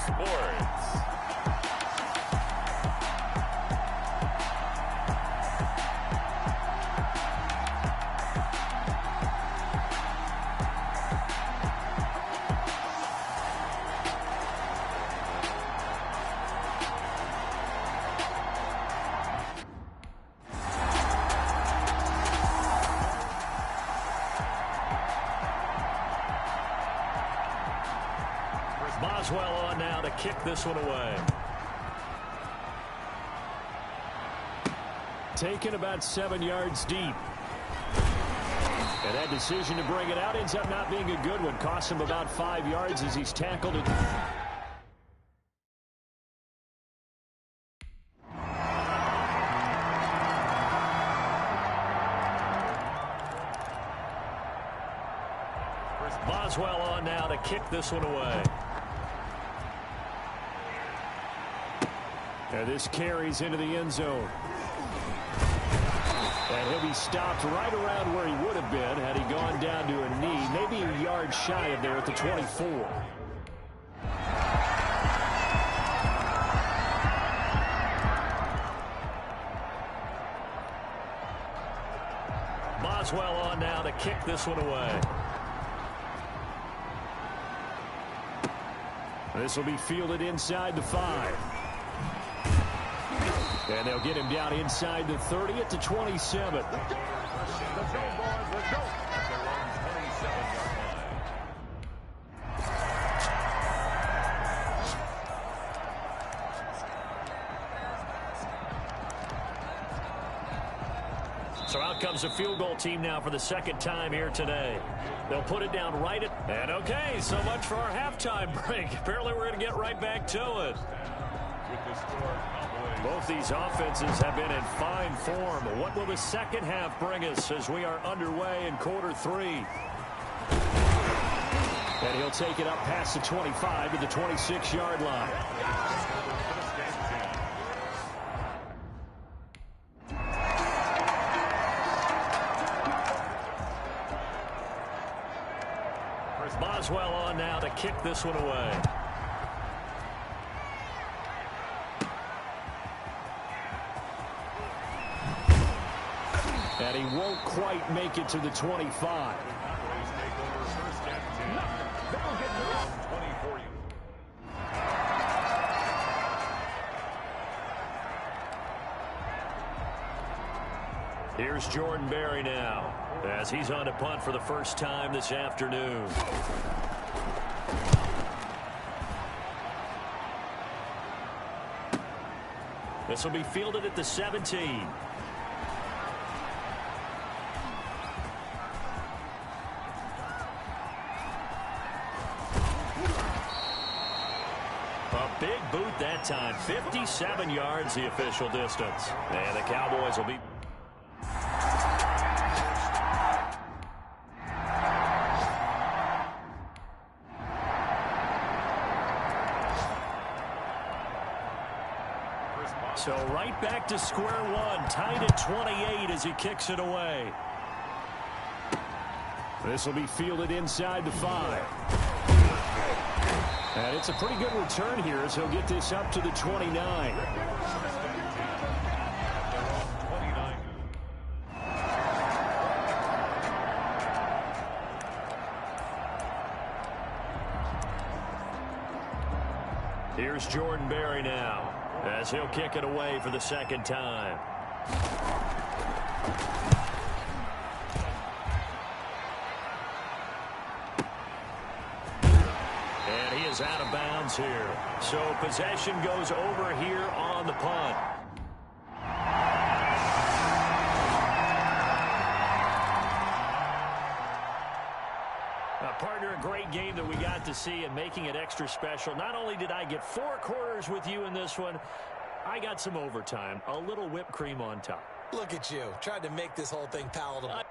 Sports. Boswell on now to kick this one away. Taken about 7 yards deep. And that decision to bring it out ends up not being a good one. Cost him about 5 yards as he's tackled it. Boswell on now to kick this one away. And this carries into the end zone. And he'll be stopped right around where he would have been had he gone down to a knee, maybe a yard shy of there at the 24. Boswell on now to kick this one away. This will be fielded inside the 5. And they'll get him down inside the 30 at the 27. Let's go, boys. Let's go. At their own 27-yard line. So out comes the field goal team now for the second time here today. They'll put it down right at... And okay, so much for our halftime break. Apparently we're going to get right back to it. With the score, both these offenses have been in fine form. What will the second half bring us as we are underway in quarter 3? And he'll take it up past the 25 to the 26-yard line. Boswell on now to kick this one away. And he won't quite make it to the 25. Here's Jordan Berry now as he's on to punt for the first time this afternoon. This will be fielded at the 17. Big boot that time. 57 yards the official distance. And the Cowboys will be... So right back to square one. Tied at 28 as he kicks it away. This will be fielded inside the 5. And it's a pretty good return here as he'll get this up to the 29. Here's Jordan Berry now as he'll kick it away for the second time. Out of bounds here. So possession goes over here on the punt. Partner, a great game that we got to see and making it extra special. Not only did I get 4 quarters with you in this one, I got some overtime. A little whipped cream on top. Look at you. Tried to make this whole thing palatable.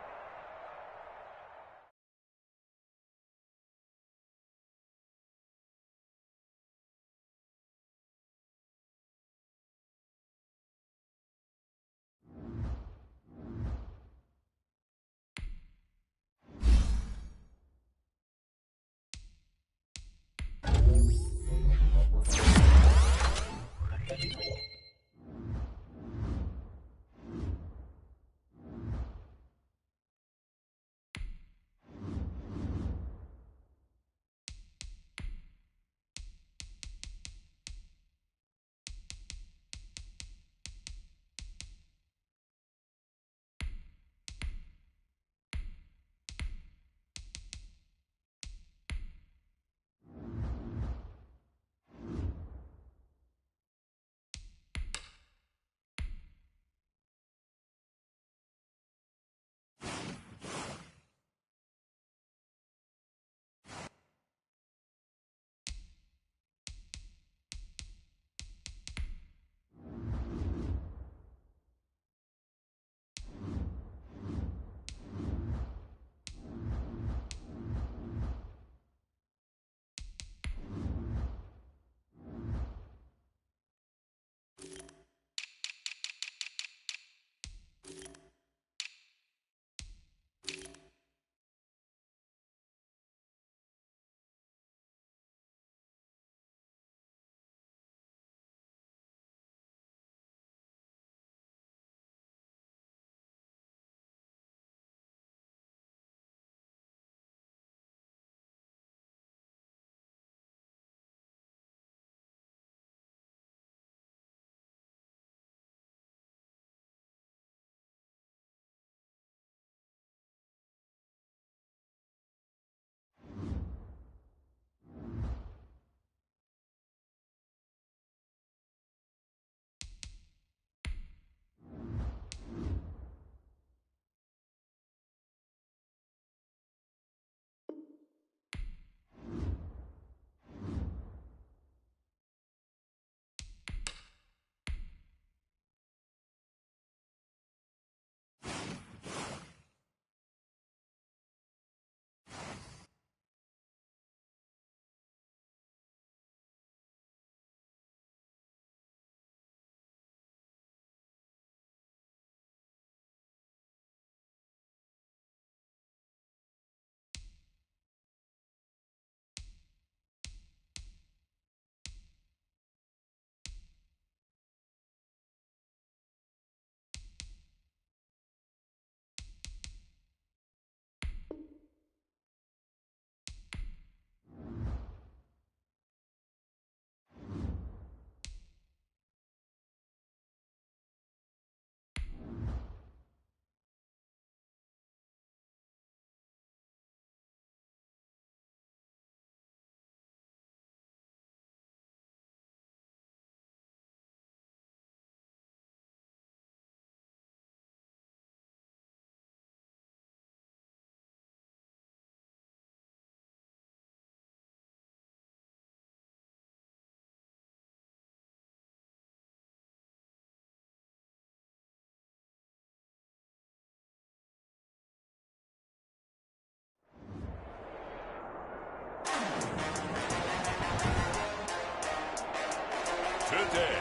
today.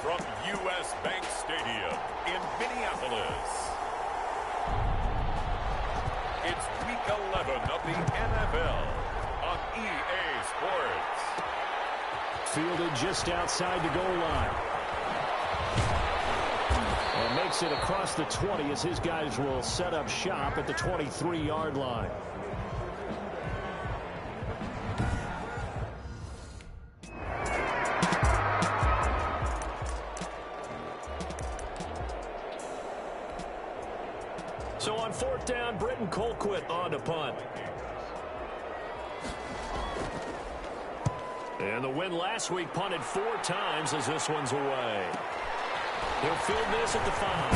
From U.S. Bank Stadium in Minneapolis, it's Week 11 of the NFL on EA Sports. Fielded just outside the goal line. And makes it across the 20 as his guys will set up shop at the 23-yard line. So on fourth down, Britton Colquitt on to punt. And the win last week punted 4 times as this one's away. He'll field this at the 5.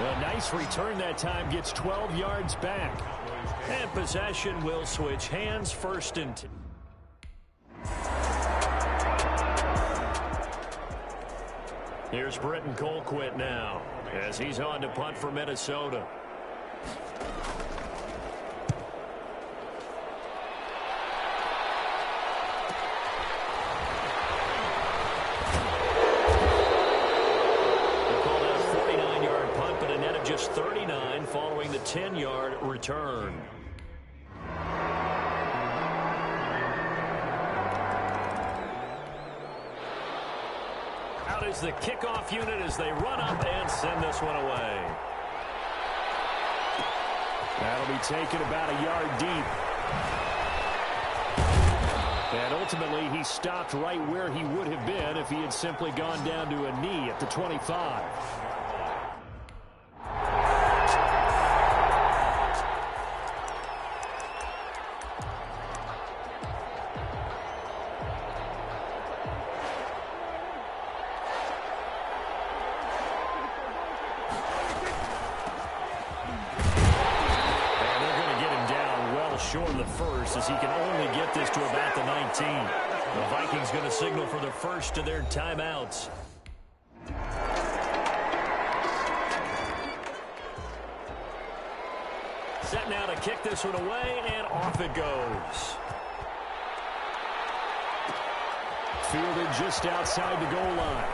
A nice return that time, gets 12 yards back. And possession will switch hands, first and 10. Here's Britton Colquitt now as he's on to punt for Minnesota. They called out a 49-yard punt, but a net of just 39 following the 10-yard return. Out is the kickoff unit as they run up and send this one away. That'll be taken about a yard deep. And ultimately, he stopped right where he would have been if he had simply gone down to a knee at the 25. Short of the first as he can only get this to about the 19. The Vikings going to signal for the first of their timeouts. Set now to kick this one away, and off it goes. Fielded just outside the goal line.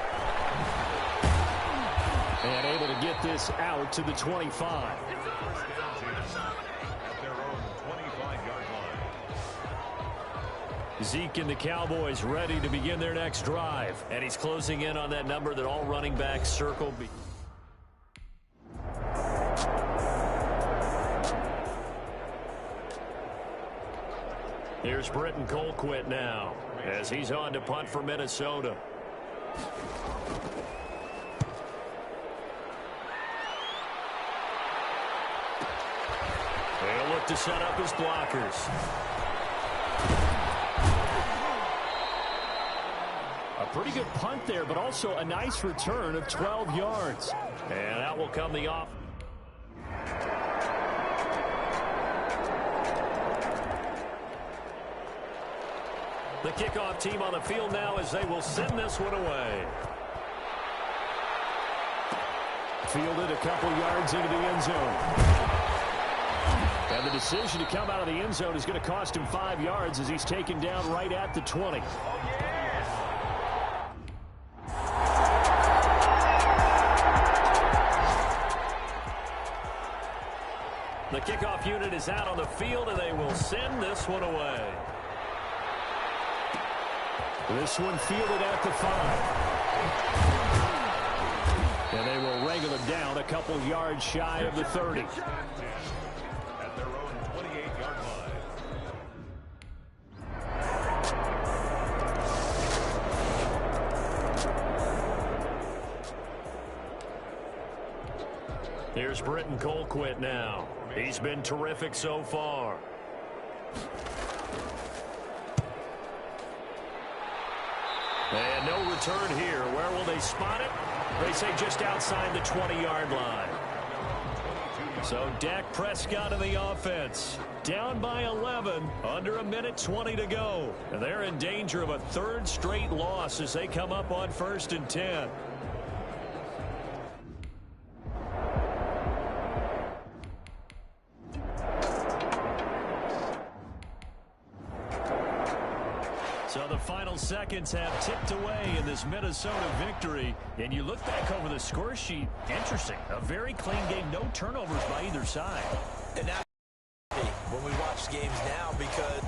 And able to get this out to the 25. Zeke and the Cowboys ready to begin their next drive. And he's closing in on that number that all running backs circle. Here's Britton Colquitt now as he's on to punt for Minnesota. They'll look to set up his blockers. A pretty good punt there, but also a nice return of 12 yards. And out will come the off. The kickoff team on the field now as they will send this one away. Fielded a couple yards into the end zone. And the decision to come out of the end zone is going to cost him 5 yards as he's taken down right at the 20. The kickoff unit is out on the field, and they will send this one away. This one fielded at the 5. And they will wrangle it down a couple yards shy of the 30. At their own 28-yard line. Here's Britton Colquitt now. He's been terrific so far. And no return here. Where will they spot it? They say just outside the 20-yard line. So Dak Prescott in the offense. Down by 11, under a minute 20 to go. And they're in danger of a third straight loss as they come up on 1st and 10. So the final seconds have ticked away in this Minnesota victory. And you look back over the score sheet, interesting. A very clean game, no turnovers by either side. And now, when we watch games now, because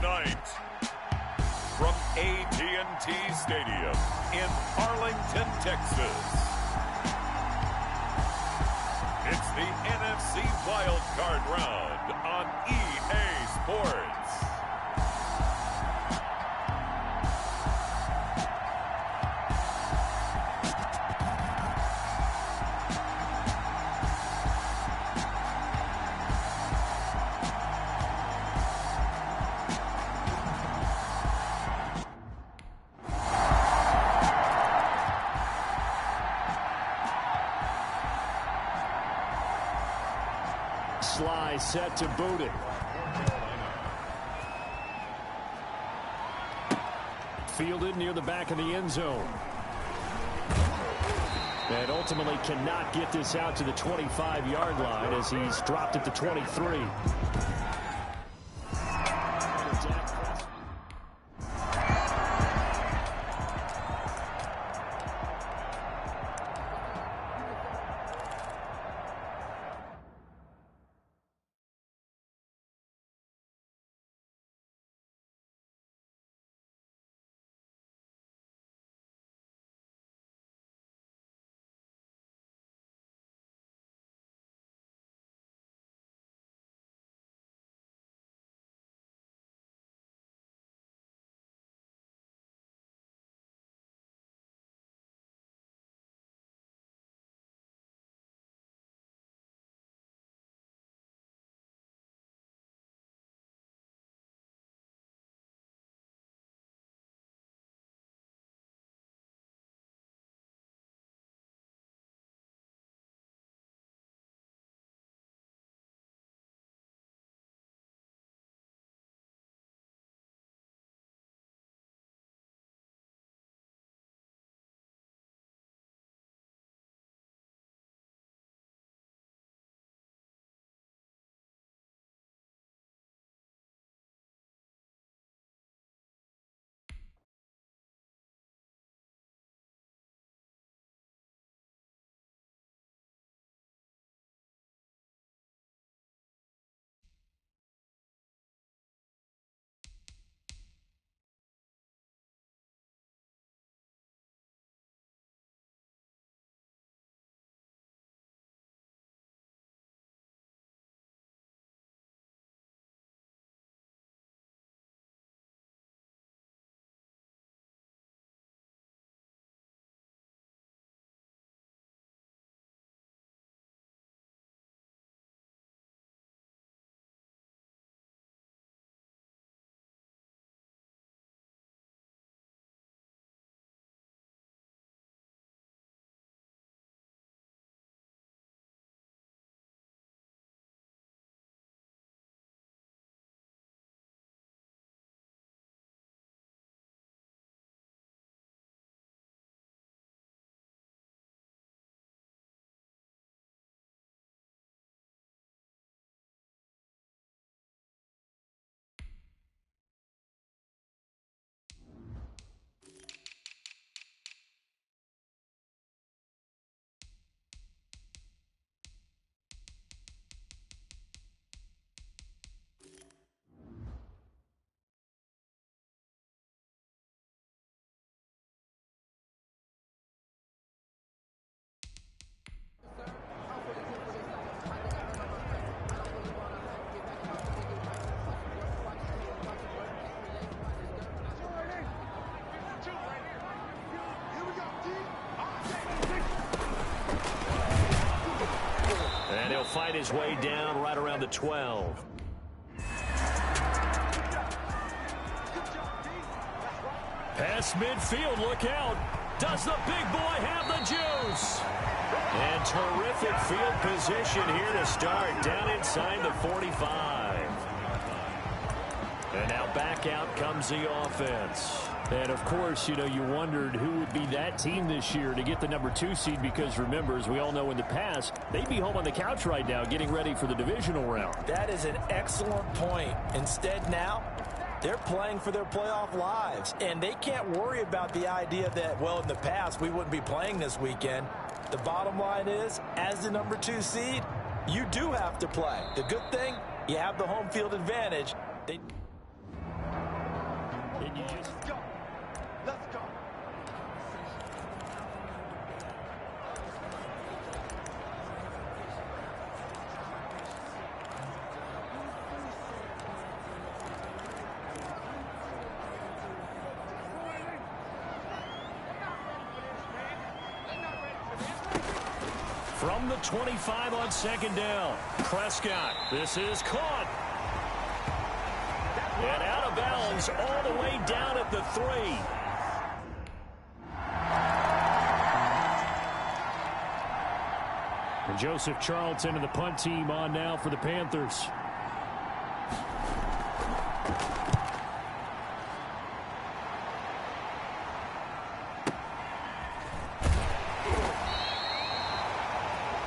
tonight, from AT&T Stadium in Arlington, Texas, it's the NFC Wild Card Round on EA Sports. Sly set to boot it. Fielded near the back of the end zone. And ultimately cannot get this out to the 25-yard line as he's dropped at the 23. fight his way down right around the 12. Past midfield, look out. Does the big boy have the juice? And terrific field position here to start, down inside the 45. And now back out comes the offense. And, of course, you know, you wondered who would be that team this year to get the number 2 seed because, remember, as we all know in the past, they'd be home on the couch right now getting ready for the divisional round. That is an excellent point. Instead now, they're playing for their playoff lives, and they can't worry about the idea that, well, in the past, we wouldn't be playing this weekend. The bottom line is, as the number 2 seed, you do have to play. The good thing, you have the home field advantage. Let's go. From the 25 on second down, Prescott. This is caught. And out of bounds all the way down at the 3. And Joseph Charlton and the punt team on now for the Panthers.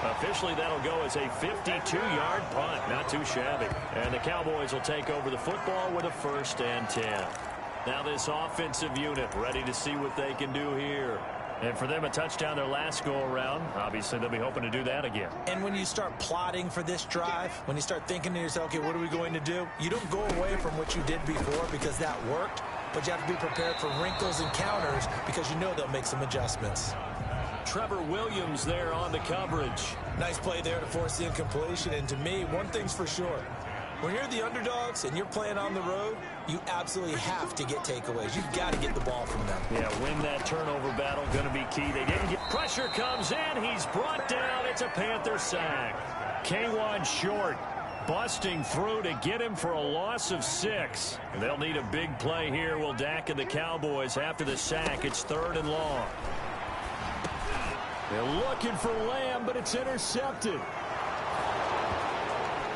Officially, that'll go as a 52-yard punt. Not too shabby. And the Cowboys will take over the football with a 1st and 10. Now this offensive unit ready to see what they can do here. And for them, a touchdown their last go-around. Obviously, they'll be hoping to do that again. And when you start plotting for this drive, when you start thinking to yourself, okay, what are we going to do? You don't go away from what you did before because that worked, but you have to be prepared for wrinkles and counters because you know they'll make some adjustments. Trevor Williams there on the coverage. Nice play there to force the incompletion. And to me, one thing's for sure. When you're the underdogs and you're playing on the road, you absolutely have to get takeaways. You've got to get the ball from them. Yeah, win that turnover battle. Going to be key. They didn't get pressure comes in. He's brought down. It's a Panther sack. K1 short. Busting through to get him for a loss of 6. And they'll need a big play here. Will Dak and the Cowboys after the sack. It's 3rd and long. They're looking for Lamb, but it's intercepted.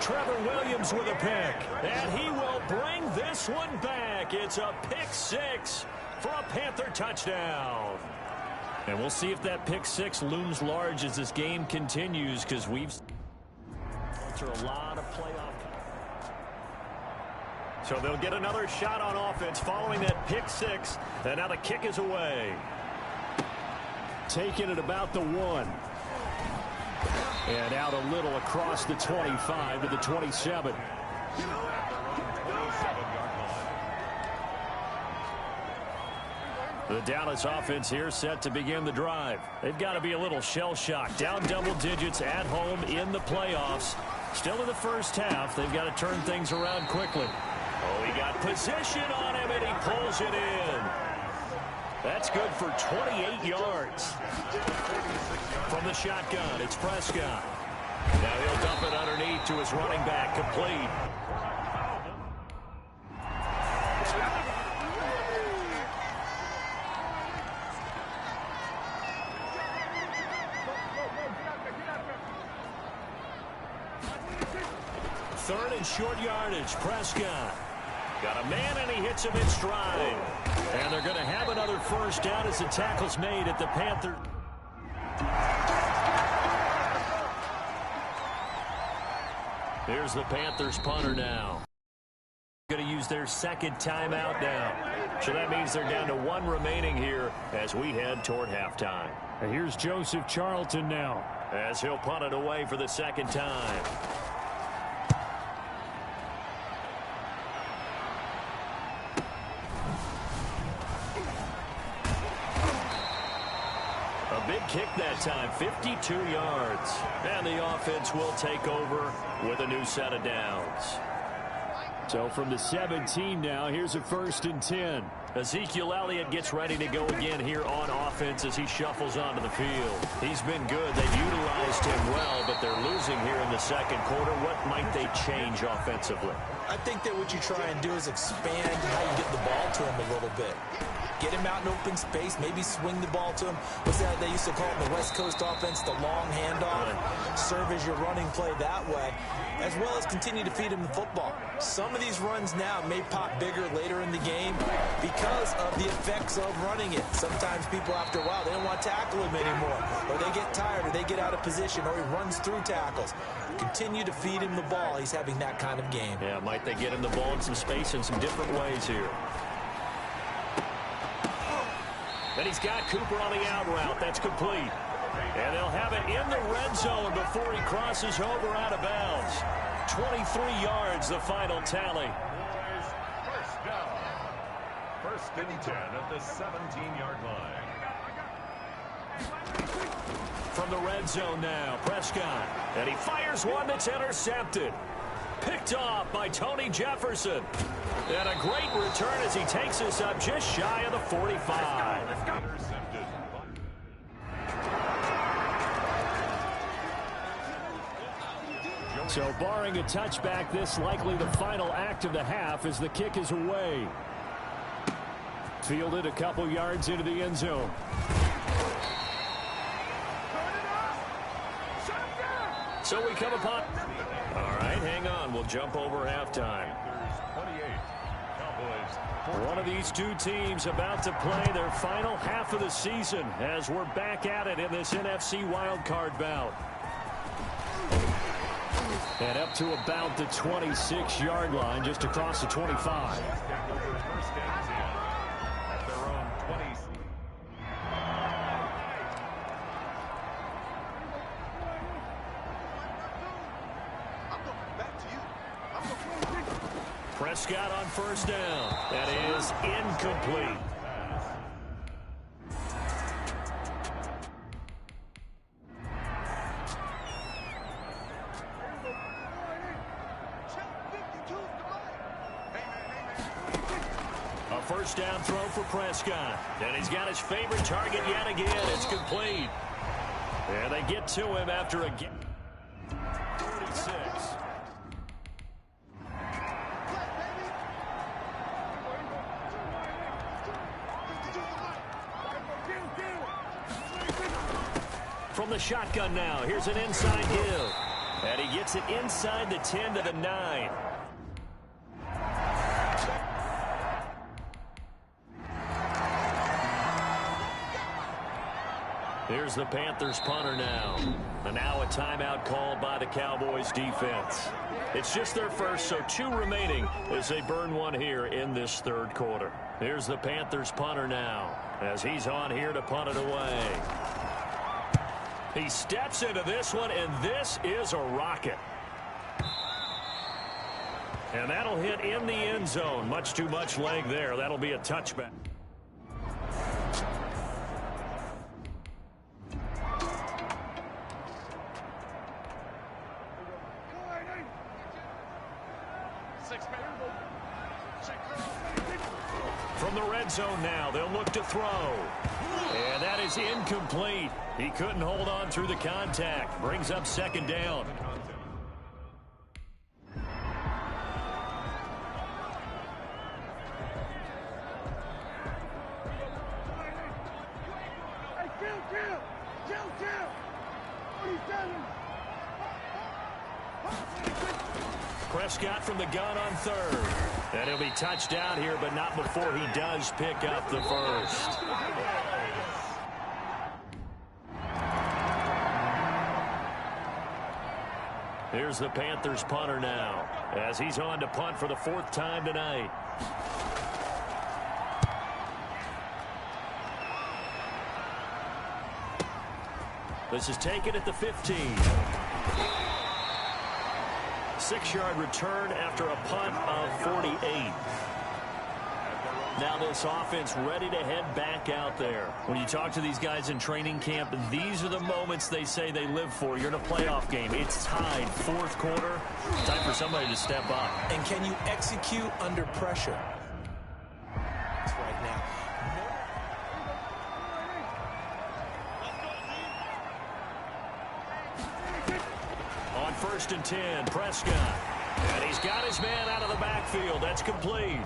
Trevor Williams with a pick. And he will bring this one back. It's a pick 6 for a Panther touchdown. And we'll see if that pick 6 looms large as this game continues because we've a lot of playoff. So they'll get another shot on offense following that pick 6. And now the kick is away. Taking it about the 1. And out a little across the 25 to the 27. The Dallas offense here set to begin the drive. They've got to be a little shell-shocked. Down double digits at home in the playoffs. Still in the first half. They've got to turn things around quickly. Oh, he got position on him, and he pulls it in. That's good for 28 yards. From the shotgun, it's Prescott. Now he'll dump it underneath to his running back, complete. Third and short yardage, Prescott. Got a man, and he hits him in stride. And they're going to have another first down as the tackle's made at the Panthers. Here's the Panthers punter now. Going to use their second timeout now. So that means they're down to 1 remaining here as we head toward halftime. And here's Joseph Charlton now. As he'll punt it away for the second time. Big kick that time, 52 yards. And the offense will take over with a new set of downs. So from the 17 now, here's a 1st and 10. Ezekiel Elliott gets ready to go again here on offense as he shuffles onto the field. He's been good. They've utilized him well, but they're losing here in the second quarter. What might they change offensively? I think that what you try and do is expand how you get the ball to him a little bit. Get him out in open space, maybe swing the ball to him. What's that they used to call it in the West Coast offense, the long handoff. Serve as your running play that way, as well as continue to feed him the football. Some of these runs now may pop bigger later in the game because of the effects of running it. Sometimes people, after a while, they don't want to tackle him anymore, or they get tired, or they get out of position, or he runs through tackles. Continue to feed him the ball. He's having that kind of game. Yeah, might they get him the ball in some space in some different ways here. And he's got Cooper on the out route. That's complete. And they'll have it in the red zone before he crosses over out of bounds. 23 yards, the final tally. First down. First and 10 at the 17-yard line. From the red zone now, Prescott. And he fires one that's intercepted. Picked off by Tony Jefferson. And a great return as he takes us up just shy of the 45. Intercepted. So barring a touchback, this likely the final act of the half as the kick is away. Fielded a couple yards into the end zone. So we come upon... All right, hang on. We'll jump over halftime. One of these two teams about to play their final half of the season as we're back at it in this NFC wildcard bout. And up to about the 26-yard line, just across the 25. Prescott on first down. That is incomplete. A first down throw for Prescott. And he's got his favorite target yet again. It's complete. And they get to him after a game. 36. From the shotgun now, here's an inside give. And he gets it inside the 10 to the 9. Here's the Panthers punter now. And now a timeout called by the Cowboys defense. It's just their first, so 2 remaining as they burn one here in this third quarter. Here's the Panthers punter now as he's on here to punt it away. He steps into this one, and this is a rocket. And that'll hit in the end zone. Much too much leg there. That'll be a touchback. From the red zone now, they'll look to throw. And that is incomplete. He couldn't hold on through the contact. Brings up second down. Prescott from the gun on third. And he'll be touched down here, but not before he does pick up the first. Here's the Panthers punter now as he's on to punt for the 4th time tonight. This is taken at the 15. 6-yard return after a punt of 48. Now this offense ready to head back out there. When you talk to these guys in training camp, these are the moments they say they live for. You're in a playoff game. It's tied. 4th quarter. Time for somebody to step up. And can you execute under pressure? Right first and 10. Prescott. And he's got his man out of the backfield. That's complete.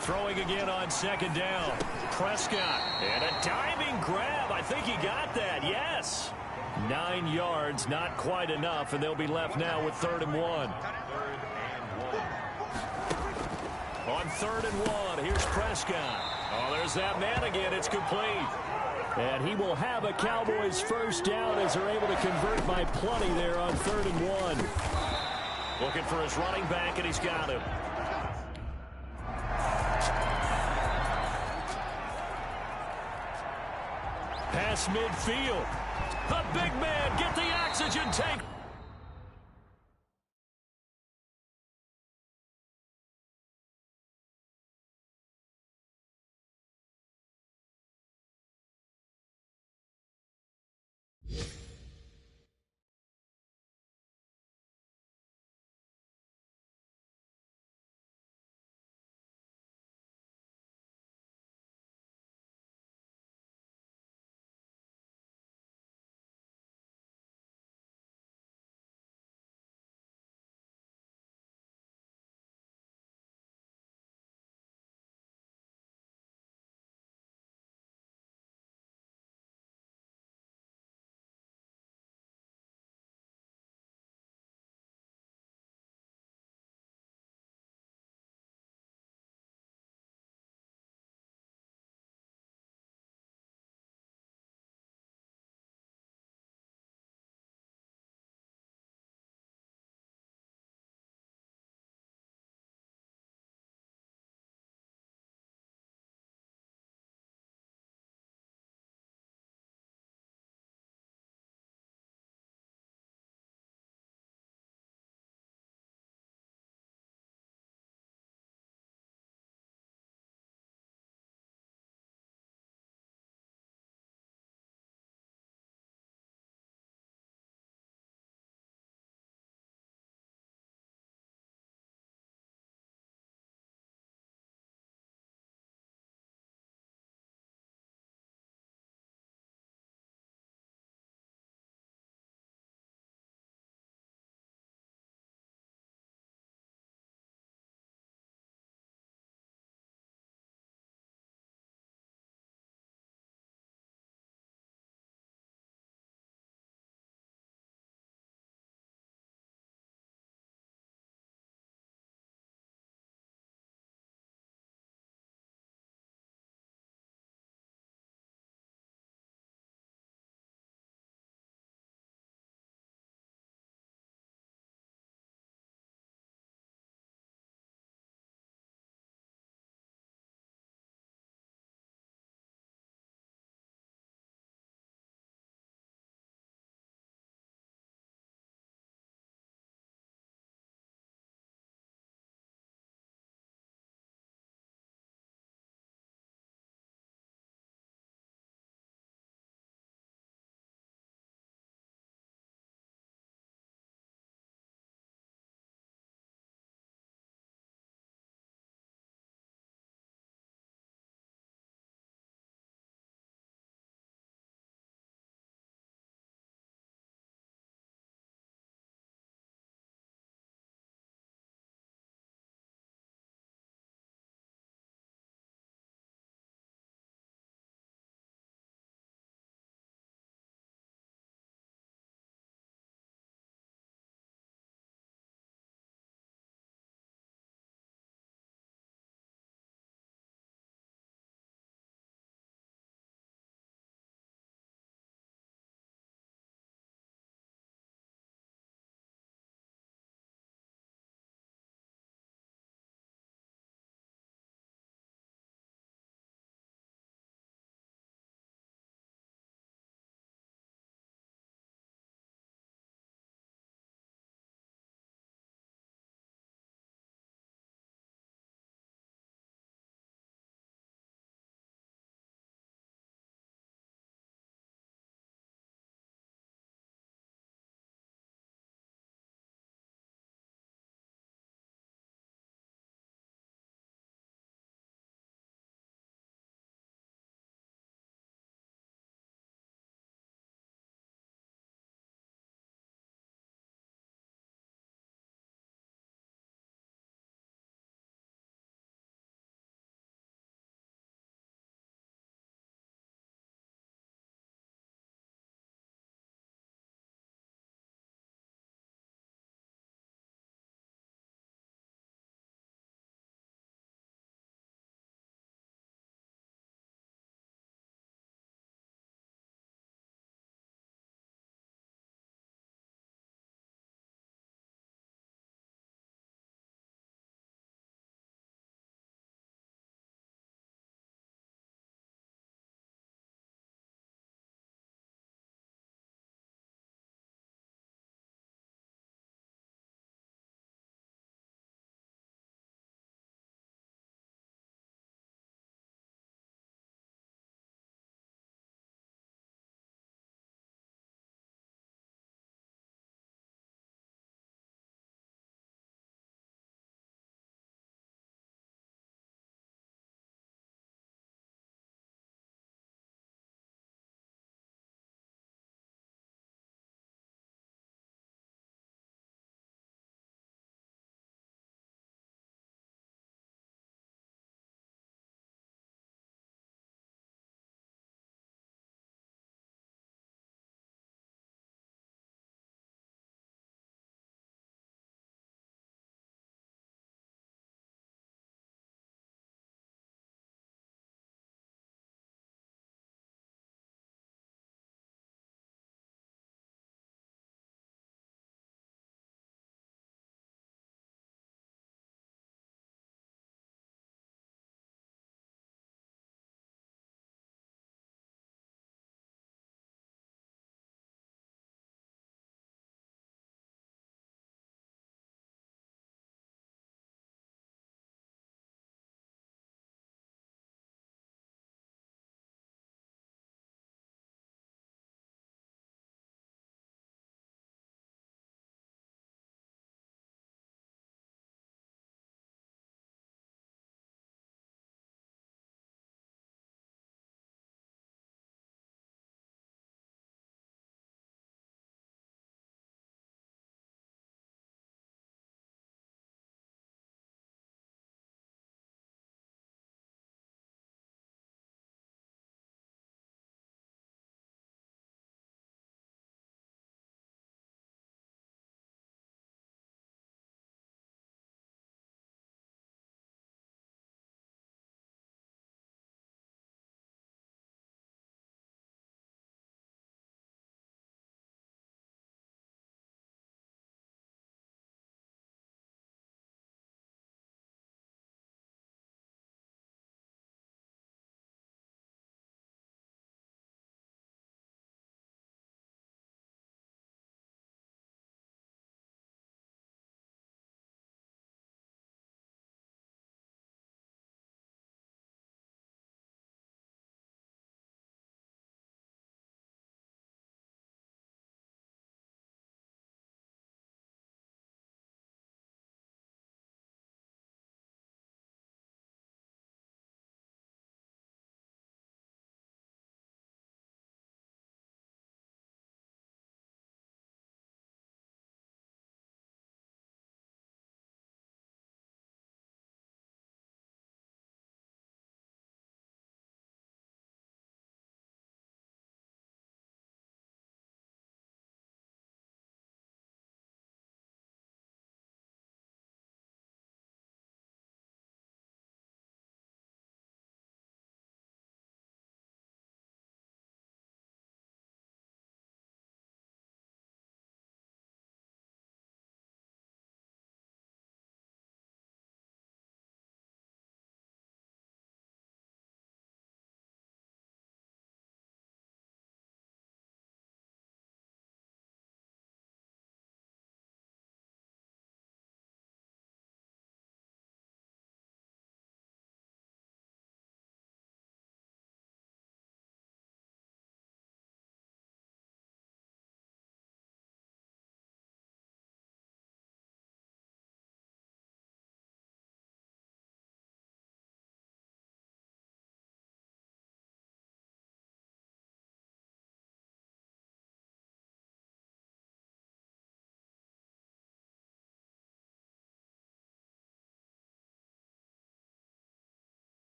Throwing again on second down. Prescott. And a diving grab. I think he got that. Yes. 9 yards, not quite enough, and they'll be left now with 3rd and 1. On 3rd and 1, here's Prescott. Oh, there's that man again. It's complete. And he will have a Cowboys first down as they're able to convert by plenty there on 3rd and 1. Looking for his running back, and he's got him. Pass midfield. The big man, get the oxygen tank.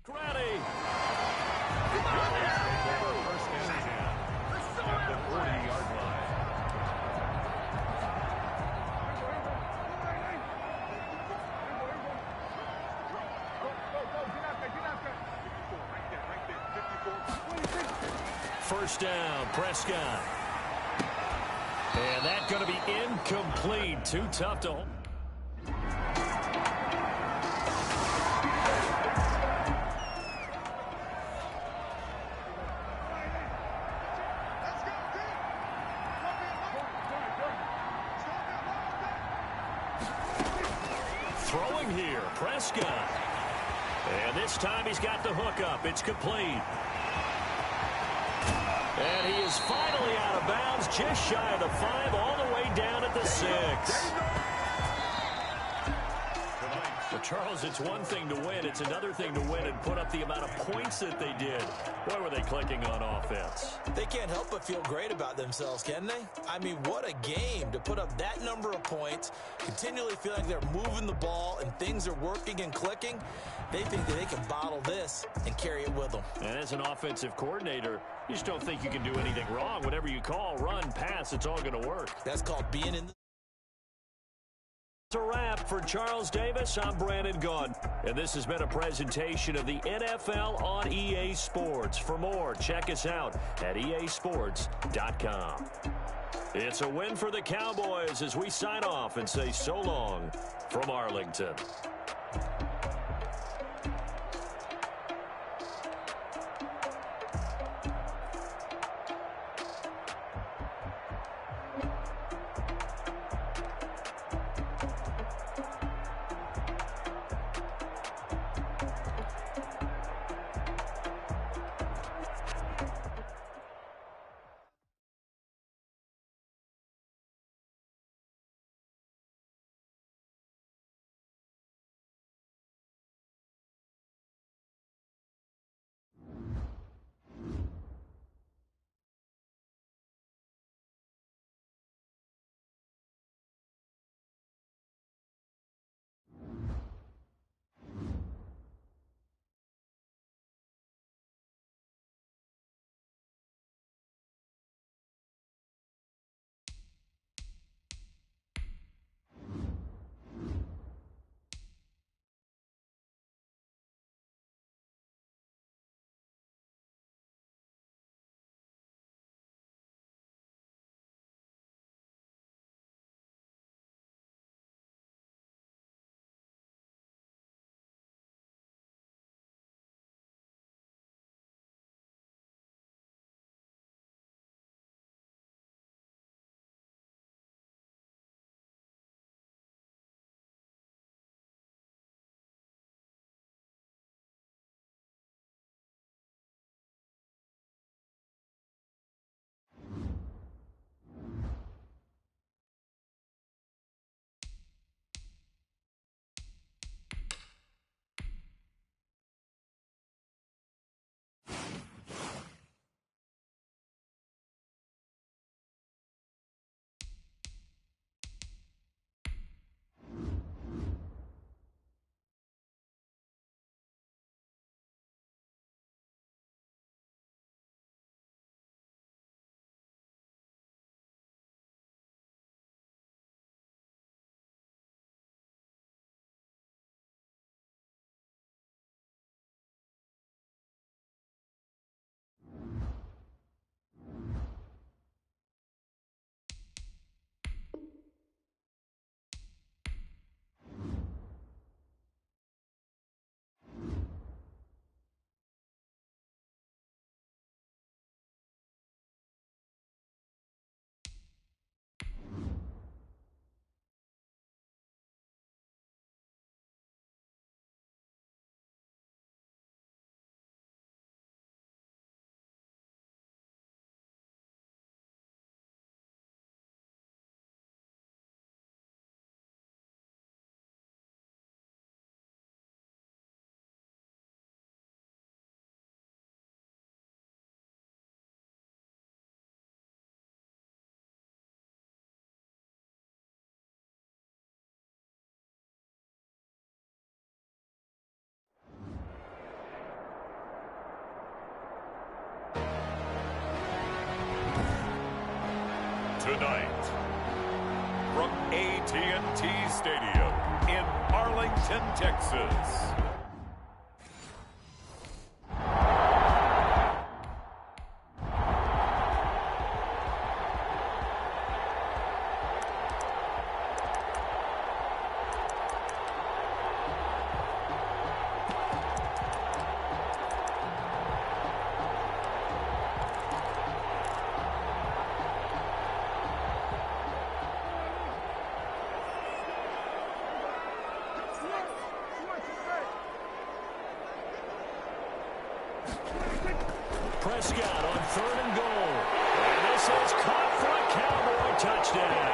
Ready. First and 10 at the 40-yard line. First down, Prescott. And that's going to be incomplete. Too tough to hold. Throwing here, Prescott. And this time he's got the hook up. It's complete. And he is finally out of bounds, just shy of the 5, all the way down at the 6. Well, Charles, it's one thing to win. It's another thing to win and put up the amount of points that they did. Boy, were they clicking on offense. They can't help but feel great about themselves, can they? I mean, what a game to put up that number of points, continually feel like they're moving the ball and things are working and clicking. They think that they can bottle this and carry it with them. And as an offensive coordinator, you just don't think you can do anything wrong. Whatever you call, run, pass, it's all going to work. That's called being in the... It's a wrap for Charles Davis. I'm Brandon Gaudin. And this has been a presentation of the NFL on EA Sports. For more, check us out at easports.com. It's a win for the Cowboys as we sign off and say so long from Arlington. tonight. From AT&T Stadium in Arlington, Texas. Prescott on 3rd and goal. And this is caught for a Cowboy touchdown.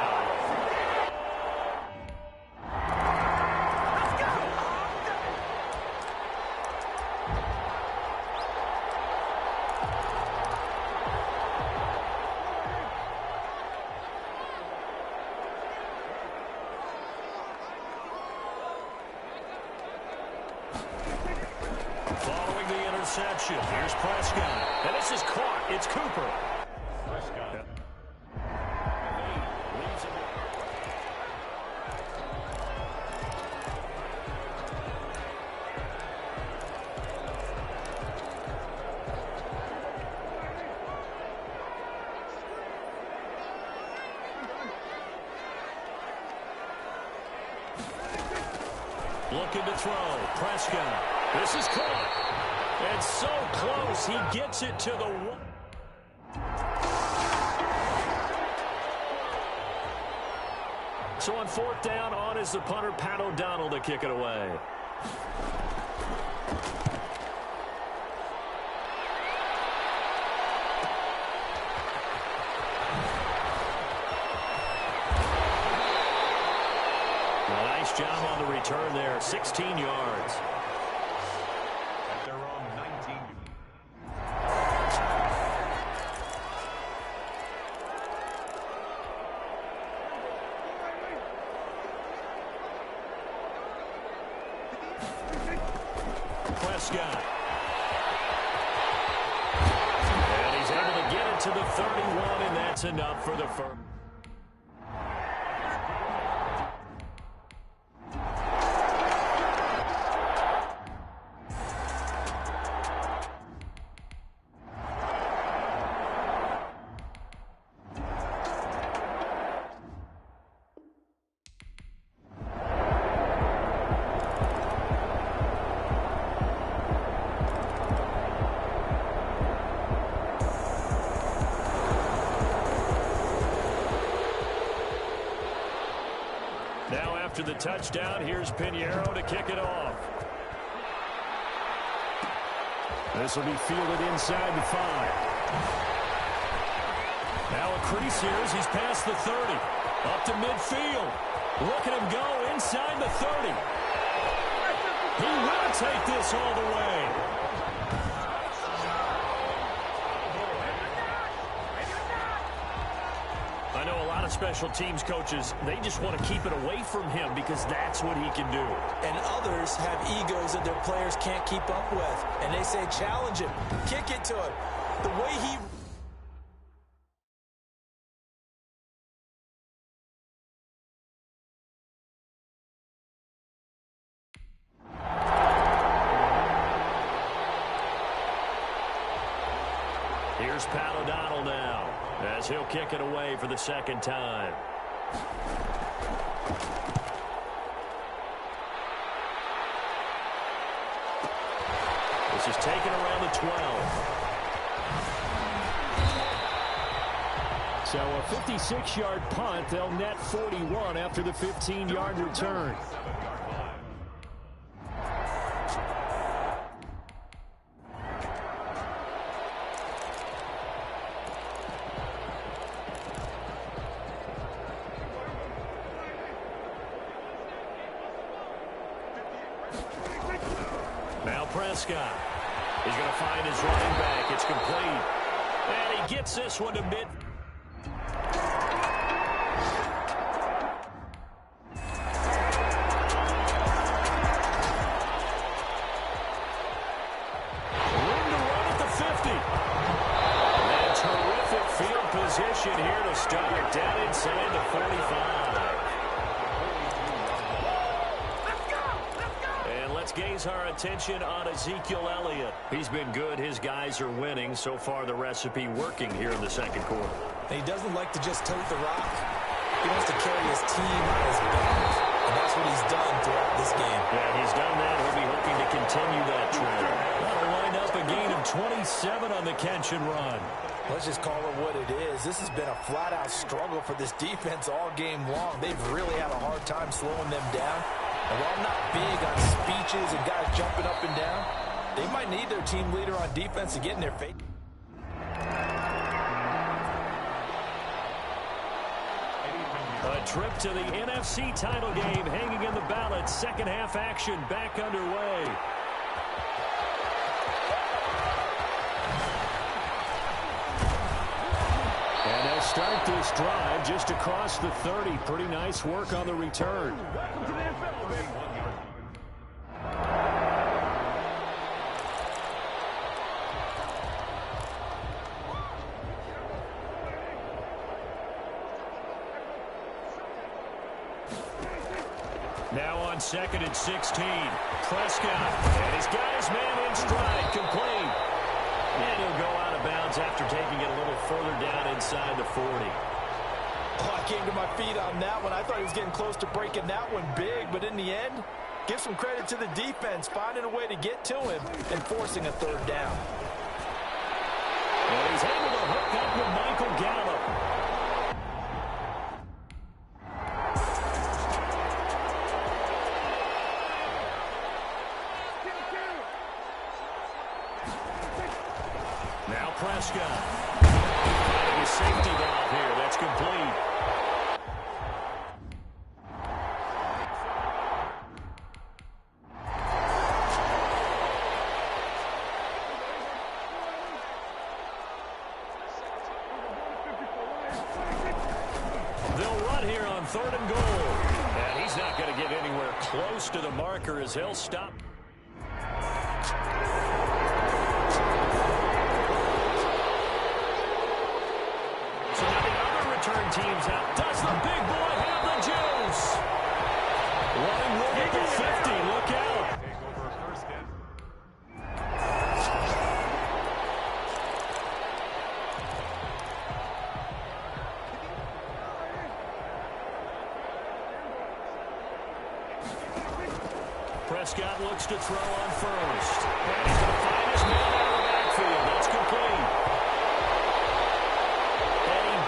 Following the interception, here's Prescott. And this is caught. It's Cooper. Prescott. Looking to throw. Prescott. This is caught. And so close. He gets it to the one. So on 4th down, on is the punter, Pat O'Donnell, to kick it away. Well, nice job on the return there. 16 yards. At their own 19. Prescott. And he's able to get it to the 31, and that's enough for the first. Now after the touchdown, here's Pinheiro to kick it off. This will be fielded inside the 5. Now a crease here as he's past the 30. Up to midfield. Look at him go inside the 30. He will take this all the way. I know a lot of special teams coaches, they just want to keep it away from him because that's what he can do. And others have egos that their players can't keep up with. And they say, challenge him, kick it to him. The way he... Here's Pat O'Donnell now, as he'll kick it away for the 2nd time. This is taken around the 12. So a 56-yard punt. They'll net 41 after the 15-yard return. Now Prescott. He's going to find his running back. It's complete. And he gets this one to mid. Room to run at the 50. And terrific field position here to start. Down inside the 45. And let's gaze our attention on Ezekiel Elliott. He's been good. His guys are winning. So far, the recipe working here in the second quarter. He doesn't like to just tote the rock. He wants to carry his team on his back. And that's what he's done throughout this game. Yeah, he's done that. He'll be hoping to continue that trend. That'll wind up a gain of 27 on the catch and run. Let's just call it what it is. This has been a flat-out struggle for this defense all game long. They've really had a hard time slowing them down. And while I'm not big on speeches and guys jumping up and down, they might need their team leader on defense to get in their face. A trip to the NFC title game hanging in the balance. Second half action back underway. And they'll start this drive just across the 30. Pretty nice work on the return. Now on 2nd and 16. Prescott. And he's got his man in stride. Complete. And he'll go out of bounds after taking it a little further down inside the 40. Oh, I came to my feet on that one. I thought he was getting close to breaking that one big. But in the end, give some credit to the defense, finding a way to get to him and forcing a third down. And he's able to hook up with Michael Gallup. Now Prescott. Finding a safety valve here. That's complete. They'll run here on 3rd and goal. And he's not going to get anywhere close to the marker as he'll stop. Teams out. Does the big boy have the juice? Running roll at the 50. Look out. Prescott looks to throw on first. And he's going to find his man out of the backfield. That's complete.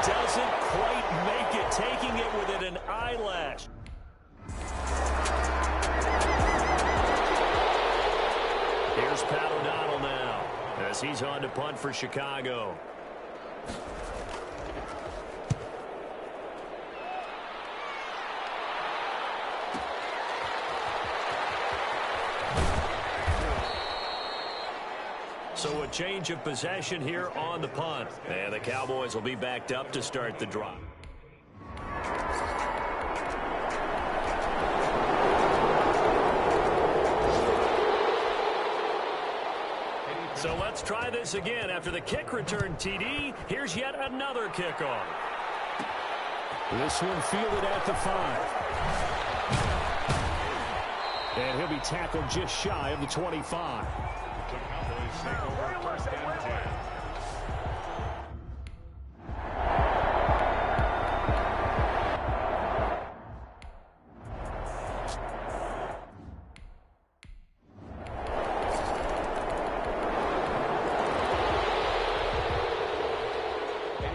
Doesn't quite make it, taking it within an eyelash. Here's Pat O'Donnell now, as he's on to punt for Chicago. So a change of possession here on the punt. And the Cowboys will be backed up to start the drive. So let's try this again. After the kick return TD, here's yet another kickoff. This one fielded at the 5. And he'll be tackled just shy of the 25. Take over 1st and 10.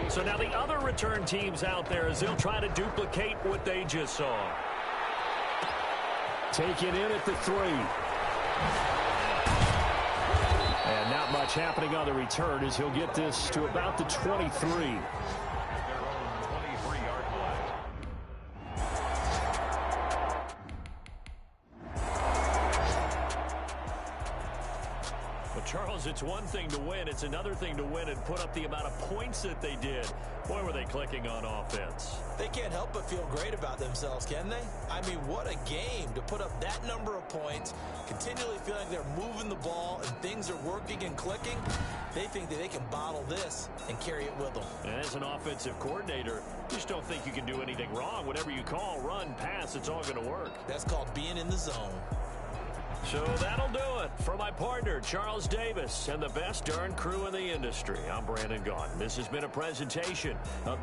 So now the other return teams out there as they'll try to duplicate what they just saw. Take it in at the 3. And not much happening on the return as he'll get this to about the 23. Well, Charles, it's one thing to win. It's another thing to win and put up the amount of points that they did. Boy, were they clicking on offense. They can't help but feel great about themselves, can they? I mean, what a game to put up that number of points, continually feeling like they're moving the ball and things are working and clicking. They think that they can bottle this and carry it with them. And as an offensive coordinator, you just don't think you can do anything wrong. Whatever you call, run, pass, it's all going to work. That's called being in the zone. So that'll do it for my partner, Charles Davis, and the best darn crew in the industry. I'm Brandon Gaudin. This has been a presentation of...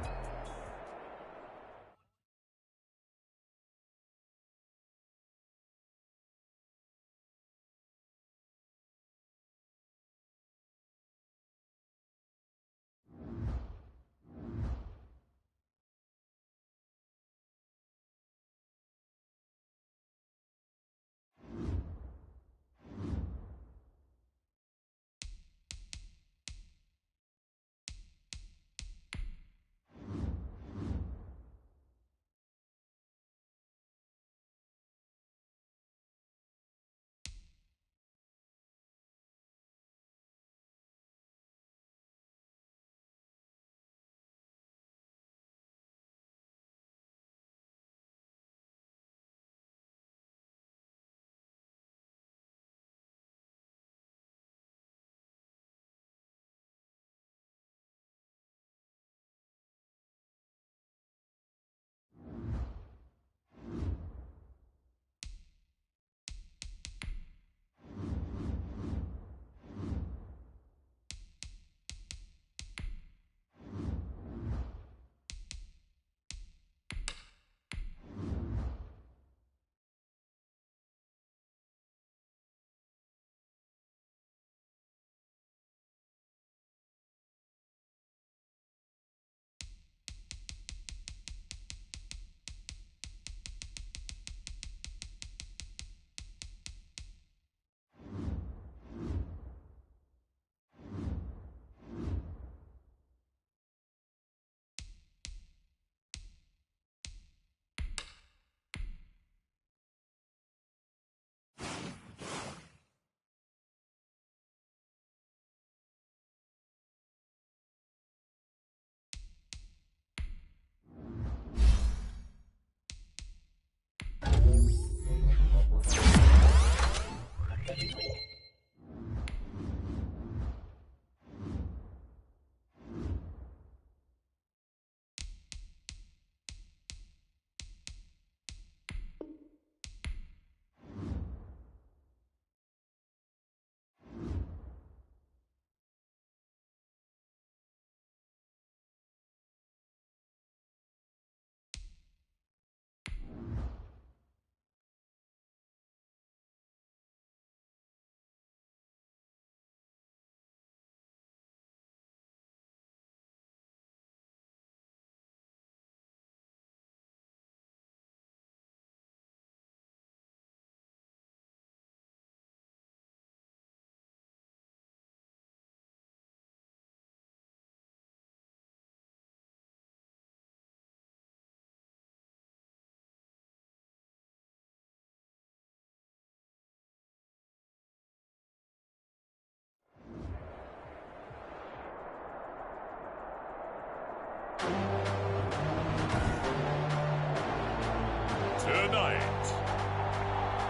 Tonight,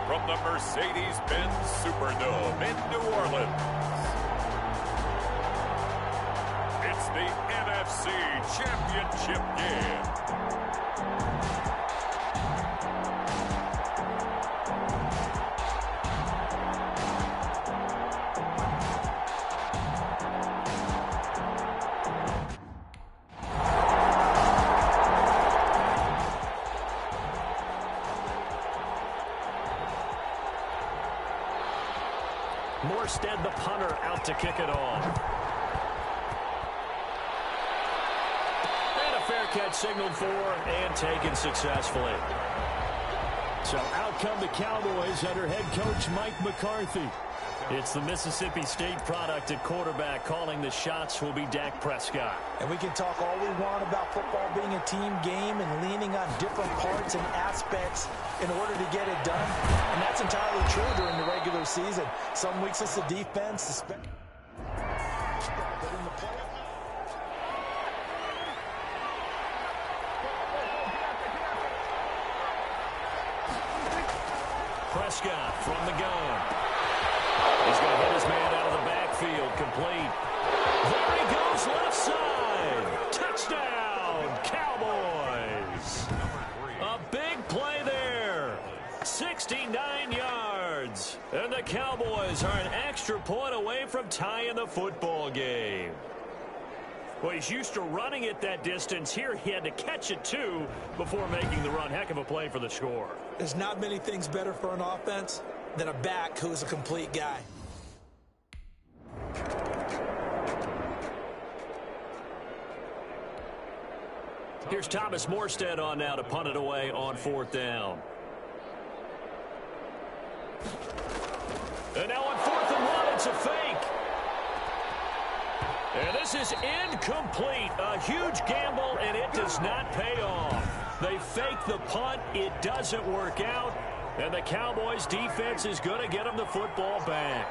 from the Mercedes-Benz Superdome in New Orleans, it's the NFC Championship game. Morstead, the punter, out to kick it off. And a fair catch signaled for and taken successfully. So out come the Cowboys under head coach Mike McCarthy. It's the Mississippi State product at quarterback. Calling the shots will be Dak Prescott. And we can talk all we want about football being a team game and leaning on different parts and aspects in order to get it done. And that's entirely true during the regular season. Some weeks it's the defense. Prescott from the gun. He's going to hit his man out of the backfield. Complete. There he goes, left side. Touchdown, Cowboys. A big play there. 69 yards. And the Cowboys are an extra point away from tying the football game. Well, he's used to running it that distance. Here he had to catch it, too, before making the run. Heck of a play for the score. There's not many things better for an offense than a back who's a complete guy. Here's Thomas Morstead on now to punt it away on 4th down. And now on 4th and 1, it's a fake. And this is incomplete. A huge gamble, and it does not pay off. They fake the punt. It doesn't work out. And the Cowboys defense is going to get them the football back.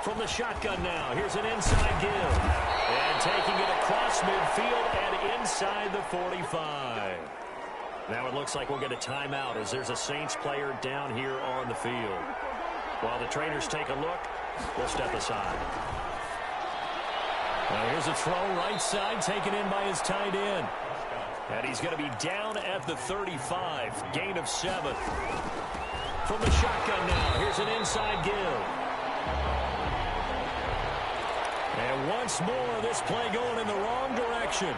From the shotgun now, here's an inside give. And taking it across midfield and inside the 45. Now it looks like we'll get a timeout as there's a Saints player down here on the field. While the trainers take a look, we'll step aside. Now here's a throw right side taken in by his tight end. And he's going to be down at the 35, gain of 7. From the shotgun now, here's an inside give. And once more, this play going in the wrong direction.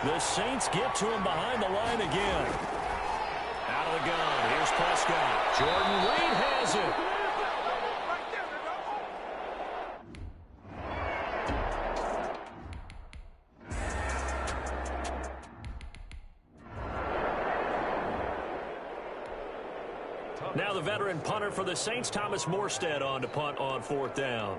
The Saints get to him behind the line again. Out of the gun, here's Prescott. Jordan Reed has it. Now the veteran punter for the Saints, Thomas Morstead, on to punt on 4th down.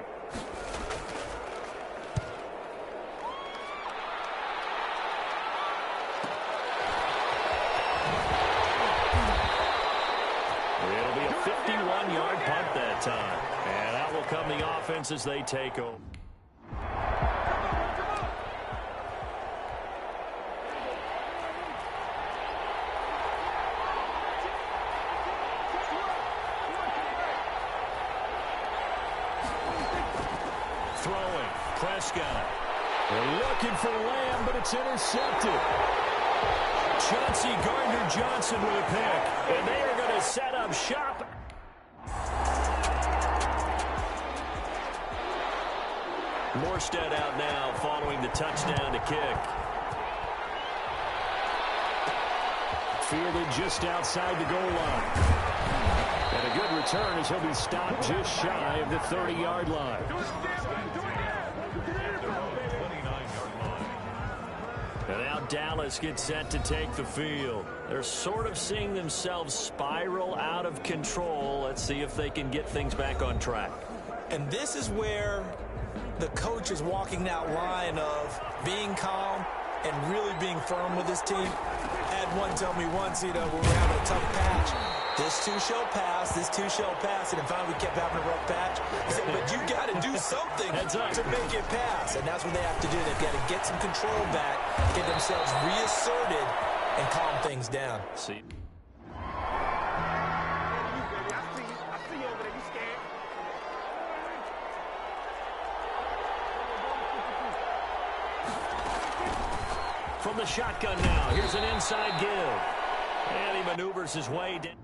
It'll be a 51-yard punt that time. And out will come the offense as they take over. Throwing, Prescott. They're looking for Lamb, but it's intercepted. Chauncey Gardner-Johnson with a pick, and they are going to set up shop. Morstead out now following the touchdown to kick. Fielded just outside the goal line. And a good return as he'll be stopped just shy of the 30-yard line. And now Dallas gets set to take the field. They're sort of seeing themselves spiral out of control. Let's see if they can get things back on track. And this is where the coach is walking that line of being calm and really being firm with his team. I had one tell me once, when we were having a tough patch, this too shall pass, this too shall pass. And finally we kept having a rough patch. He said, but you got to do something to make it pass. And that's what they have to do. They've got to get some control back, get themselves reasserted, and calm things down. See. From the shotgun now, here's an inside give. And he maneuvers his way down.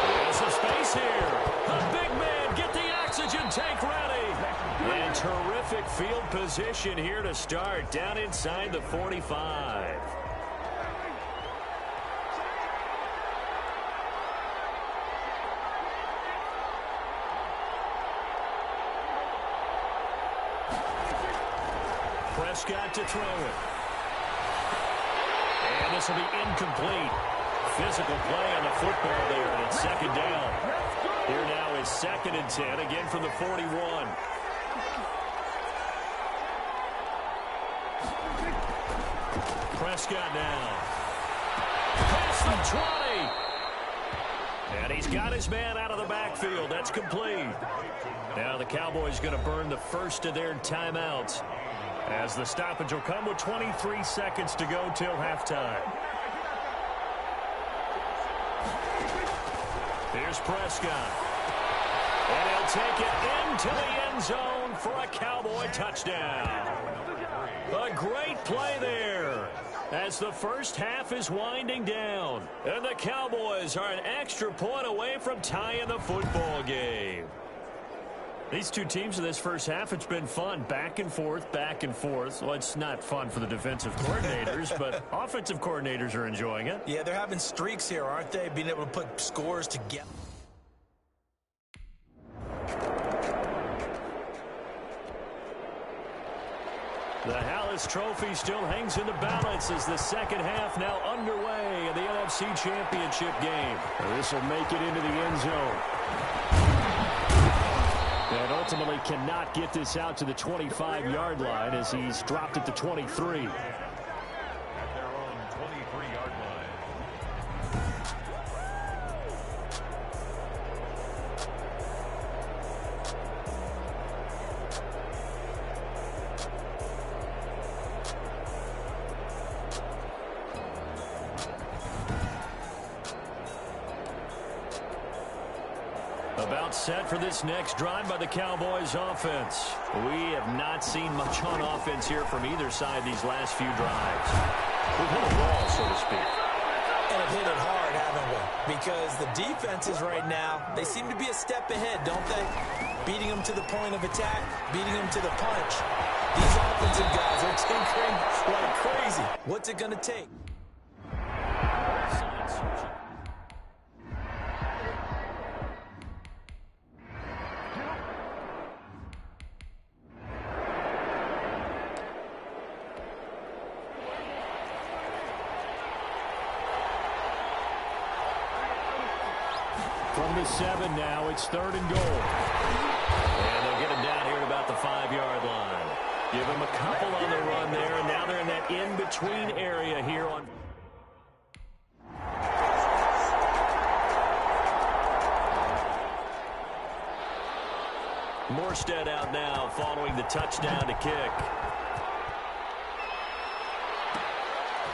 There's some space here. A big man, get the oxygen tank ready. And terrific field position here to start, down inside the 45. Prescott to throw it. And this will be incomplete. Physical play on the football there, and it's 2nd down. Here now is 2nd and 10, again from the 41. Prescott now. Past the 20. And he's got his man out of the backfield. That's complete. Now the Cowboys going to burn the first of their timeouts, as the stoppage will come with 23 seconds to go till halftime. Here's Prescott. And he'll take it into the end zone for a Cowboy touchdown. A great play there as the first half is winding down. And the Cowboys are an extra point away from tying the football game. These two teams in this first half, it's been fun. Back and forth, back and forth. Well, it's not fun for the defensive coordinators, but offensive coordinators are enjoying it. Yeah, they're having streaks here, aren't they? Being able to put scores together. The Hallis Trophy still hangs in the balance as the second half now underway in the NFC Championship game. This will make it into the end zone. And ultimately cannot get this out to the 25-yard line as he's dropped at the 23. About set for this next drive by the Cowboys offense. We have not seen much on offense here from either side these last few drives. We've hit a wall, so to speak. And have hit it hard, haven't we? Because the defenses right now, they seem to be a step ahead, don't they? Beating them to the point of attack, beating them to the punch. These offensive guys are tinkering like crazy. What's it going to take? From the 7 now, it's 3rd and goal. And they'll get him down here at about the 5-yard line. Give him a couple on the run there, and now they're in that in-between area here on. Morstead out now following the touchdown to kick.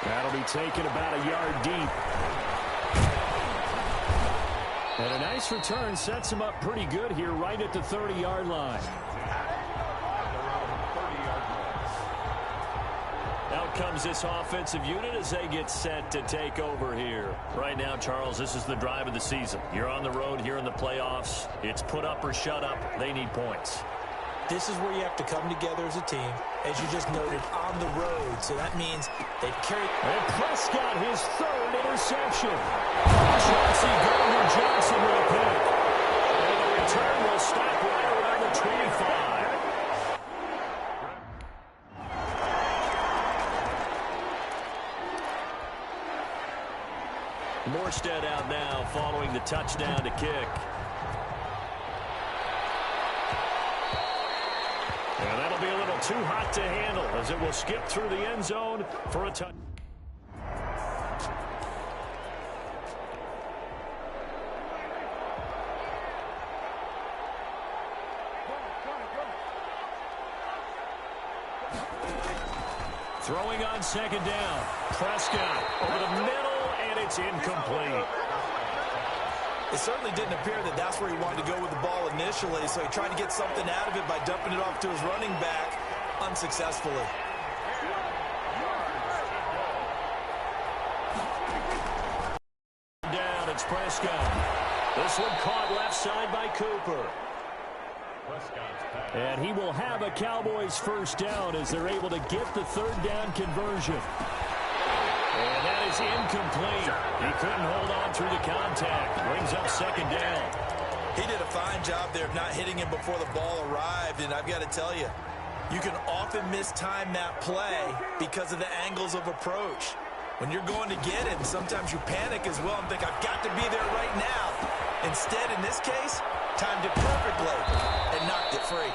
That'll be taken about a yard deep. And a nice return sets him up pretty good here right at the 30-yard line. Out comes this offensive unit as they get set to take over here. Right now, Charles, this is the drive of the season. You're on the road here in the playoffs. It's put up or shut up. They need points. This is where you have to come together as a team, as you just noted, on the road. So that means they've carried. And Prescott, his 3rd interception. Chauncey Gardner-Johnson with a pick. And the return will stop right around the 25. Morstead out now following the touchdown to kick. And that'll be a little too hot to handle as it will skip through the end zone for a touchdown. Throwing on 2nd down. Prescott over the middle, and it's incomplete. It certainly didn't appear that that's where he wanted to go with the ball initially, so he tried to get something out of it by dumping it off to his running back unsuccessfully. Down, it's Prescott. This one caught left side by Cooper. And he will have a Cowboys first down as they're able to get the 3rd down conversion. And that is incomplete. He couldn't hold on through the contact. Brings up 2nd down. He did a fine job there of not hitting him before the ball arrived, and I've got to tell you, you can often mistime that play because of the angles of approach. When you're going to get him, sometimes you panic as well and think, I've got to be there right now. Instead, in this case, timed it perfectly and knocked it free.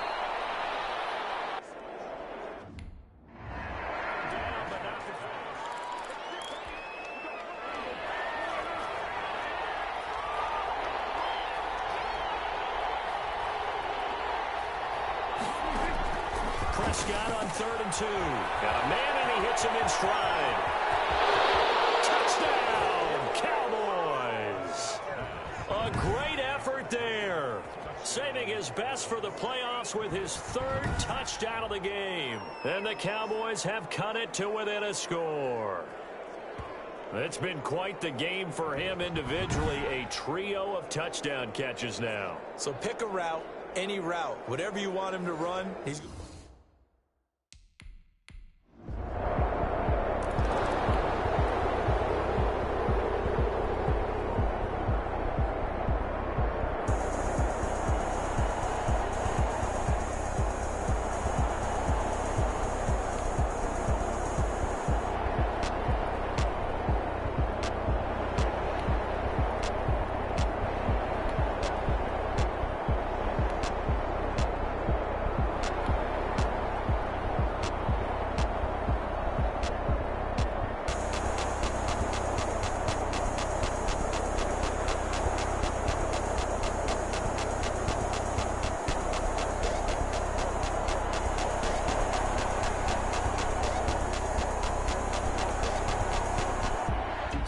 3rd and 2. Got a man, and he hits him in stride. Touchdown, Cowboys. A great effort there. Saving his best for the playoffs with his 3rd touchdown of the game. And the Cowboys have cut it to within a score. It's been quite the game for him individually. A trio of touchdown catches now. So pick a route, any route. Whatever you want him to run, he's...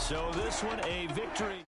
So this one a victory.